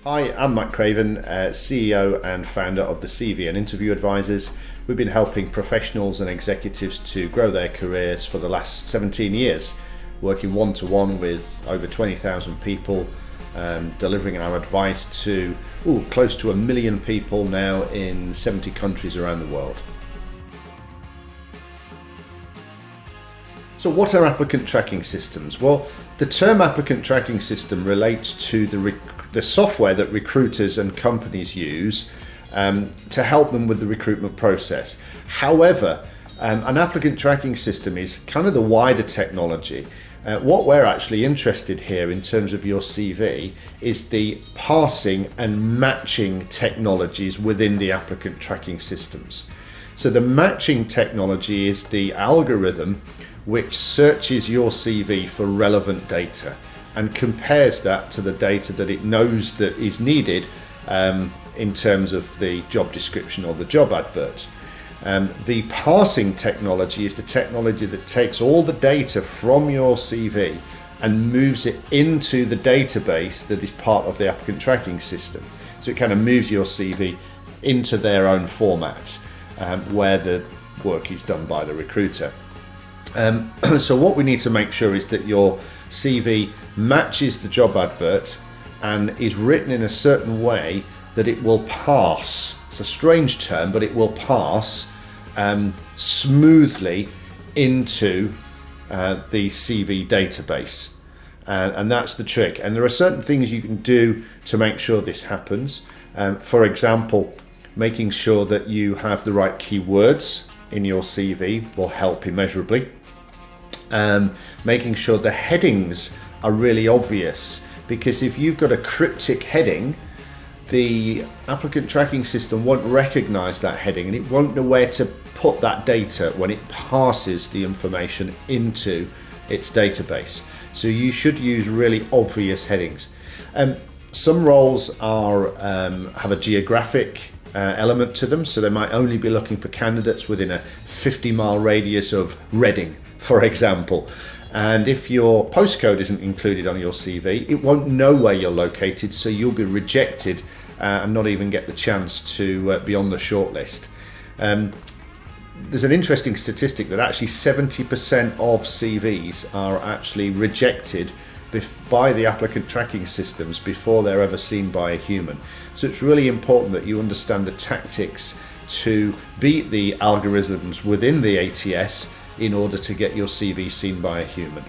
Hi, I'm Matt Craven, CEO and founder of the CV and Interview Advisors. We've been helping professionals and executives to grow their careers for the last 17 years, working one-to-one with over 20,000 people, delivering our advice to close to 1 million people now in 70 countries around the world. So what are applicant tracking systems? Well, the term applicant tracking system relates to the software that recruiters and companies use to help them with the recruitment process. However, an applicant tracking system is kind of the wider technology. What we're actually interested here in terms of your CV is the parsing and matching technologies within the applicant tracking systems. So the matching technology is the algorithm which searches your CV for relevant data and compares that to the data that it knows that is needed in terms of the job description or the job advert. The parsing technology is the technology that takes all the data from your CV and moves it into the database that is part of the applicant tracking system. So it kind of moves your CV into their own format where the work is done by the recruiter. So what we need to make sure is that your CV matches the job advert and is written in a certain way that it will parse. It's a strange term, but it will parse smoothly into the CV database. And that's the trick. And there are certain things you can do to make sure this happens. For example, making sure that you have the right keywords in your CV will help immeasurably. Making sure the headings are really obvious, because if you've got a cryptic heading, the applicant tracking system won't recognize that heading and it won't know where to put that data when it passes the information into its database. So you should use really obvious headings. Some roles have a geographic element to them, so they might only be looking for candidates within a 50-mile radius of Reading, for example. And if your postcode isn't included on your CV, it won't know where you're located, so you'll be rejected and not even get the chance to be on the shortlist. There's an interesting statistic that actually 70% of CVs are actually rejected by the applicant tracking systems before they're ever seen by a human. So it's really important that you understand the tactics to beat the algorithms within the ATS in order to get your CV seen by a human.